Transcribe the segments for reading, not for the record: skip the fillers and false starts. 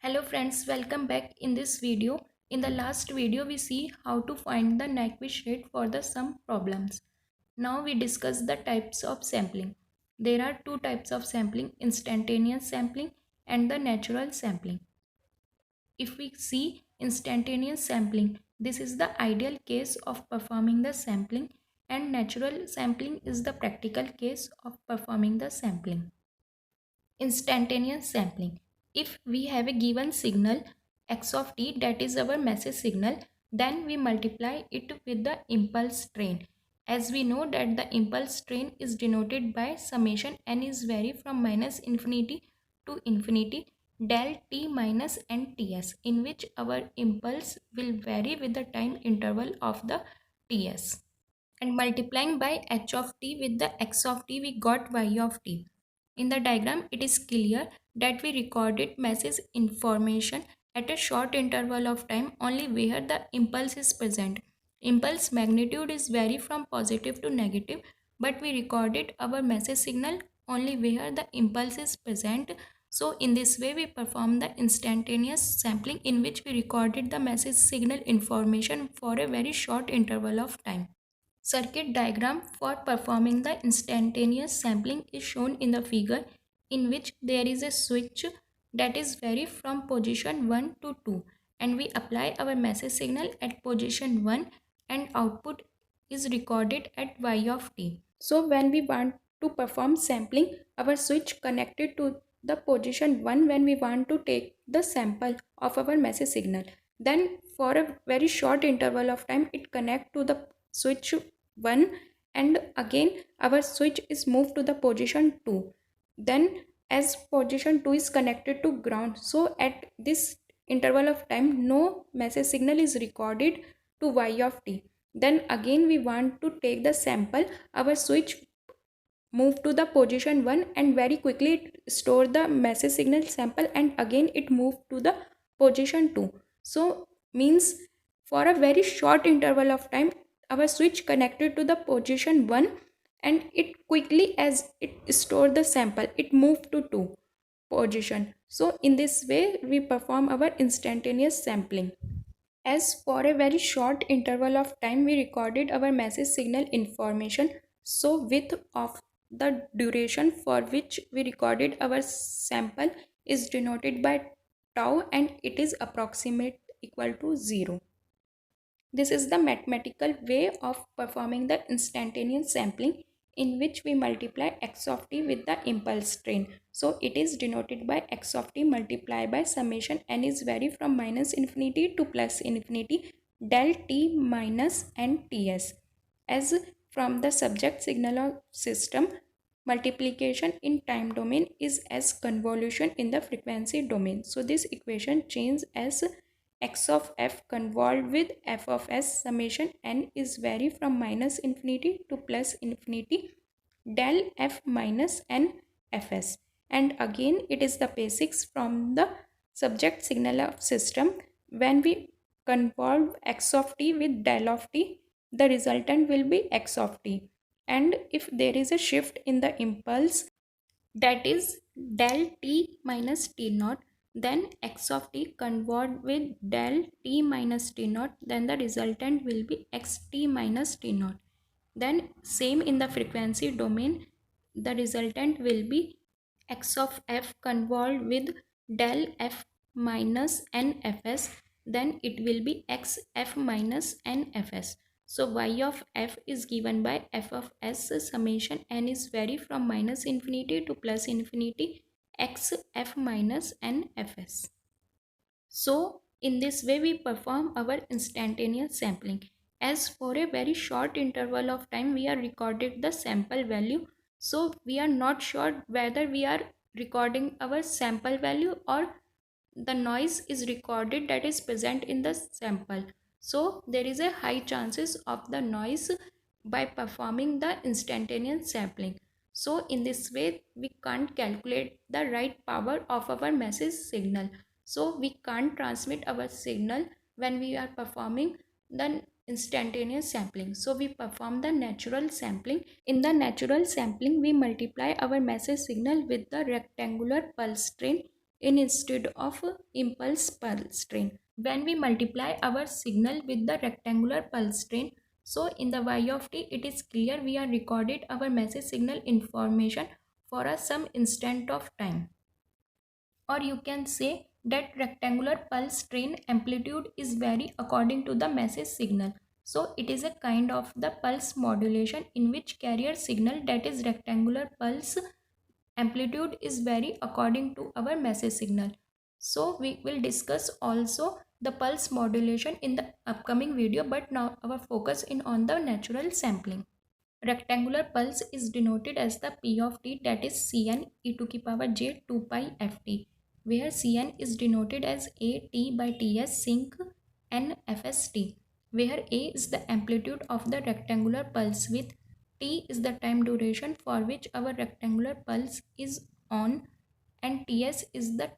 Hello friends, welcome back in this video. In the last video, we see how to find the Nyquist rate for the sum problems. Now we discuss the types of sampling. There are two types of sampling, instantaneous sampling and the natural sampling. If we see instantaneous sampling, this is the ideal case of performing the sampling, and natural sampling is the practical case of performing the sampling. Instantaneous sampling. If we have a given signal x of t, that is our message signal, then we multiply it with the impulse train. As we know that the impulse train is denoted by summation n is vary from minus infinity to infinity del t minus n ts, in which our impulse will vary with the time interval of the ts. And multiplying by h of t with the x of t, we got y of t. In the diagram, it is clear that we recorded message information at a short interval of time only where the impulse is present. Impulse magnitude is vary from positive to negative, but we recorded our message signal only where the impulse is present. So in this way, we perform the instantaneous sampling, in which we recorded the message signal information for a very short interval of time. Circuit diagram for performing the instantaneous sampling is shown in the figure, in which there is a switch that is vary from position 1 to 2, and we apply our message signal at position 1 and output is recorded at y of t. So when we want to perform sampling, our switch connected to the position 1 when we want to take the sample of our message signal. Then for a very short interval of time, it connect to the switch 1, and again our switch is moved to the position 2. Then as position 2 is connected to ground, so at this interval of time no message signal is recorded to y of t. Then again we want to take the sample, our switch move to the position 1 and very quickly it store the message signal sample, and again it move to the position 2. So means for a very short interval of time, our switch connected to the position 1 and it quickly, as it store the sample, it moved to 2 position. So in this way we perform our instantaneous sampling. As for a very short interval of time, we recorded our message signal information. So width of the duration for which we recorded our sample is denoted by tau, and it is approximate equal to 0. This is the mathematical way of performing the instantaneous sampling, in which we multiply x of t with the impulse train. So it is denoted by x of t multiplied by summation n is vary from minus infinity to plus infinity del t minus n ts. As from the subject signal of system, multiplication in time domain is as convolution in the frequency domain. So this equation changes as x of f convolved with f of s summation n is vary from minus infinity to plus infinity del f minus n fs. And again it is the basics from the subject signal of system. When we convolve x of t with del of t, the resultant will be x of t. And if there is a shift in the impulse, that is del t minus t naught, then x of t convolved with del t minus t naught, then the resultant will be xt minus t naught. Then same in the frequency domain, the resultant will be x of f convolved with del f minus nfs, then it will be x f minus nfs. So y of f is given by f of s summation n is vary from minus infinity to plus infinity x f minus n fs. So in this way we perform our instantaneous sampling. As for a very short interval of time we are recorded the sample value, so we are not sure whether we are recording our sample value or the noise is recorded that is present in the sample. So there is a high chances of the noise by performing the instantaneous sampling. So in this way we can't calculate the right power of our message signal. So we can't transmit our signal when we are performing the instantaneous sampling. So we perform the natural sampling. In the natural sampling we multiply our message signal with the rectangular pulse train, instead of impulse pulse train. When we multiply our signal with the rectangular pulse train, so in the y of t, it is clear we are recorded our message signal information for some instant of time. Or you can say that rectangular pulse train amplitude is vary according to the message signal. So it is a kind of the pulse modulation in which carrier signal, that is rectangular pulse amplitude, is vary according to our message signal. So we will discuss also the pulse modulation in the upcoming video, but now our focus in on the natural sampling. Rectangular pulse is denoted as the p of t, that is Cn e to the power j 2 pi ft, where Cn is denoted as a t by ts sinc n fst, where a is the amplitude of the rectangular pulse width, t is the time duration for which our rectangular pulse is on, and ts is the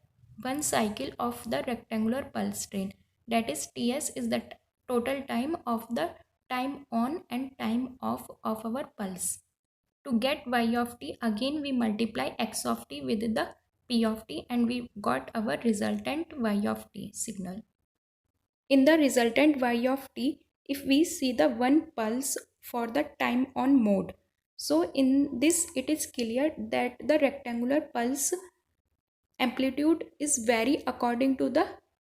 one cycle of the rectangular pulse train, that is ts is the total time of the time on and time off of our pulse. To get y of t, again we multiply x of t with the p of t and we got our resultant y of t signal. In the resultant y of t, if we see the one pulse for the time on mode, so in this it is clear that the rectangular pulse amplitude is vary according to the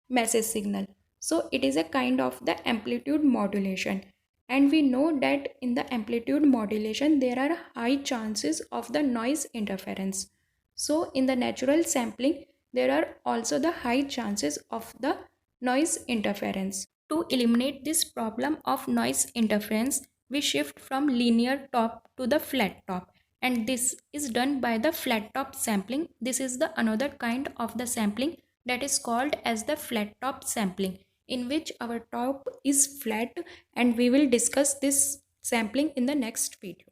message signal. So it is a kind of the amplitude modulation, and we know that in the amplitude modulation there are high chances of the noise interference. So in the natural sampling there are also the high chances of the noise interference. To eliminate this problem of noise interference, we shift from linear top to the flat top, and this is done by the flat top sampling. This is the another kind of the sampling that is called as the flat top sampling, in which our top is flat, and we will discuss this sampling in the next video.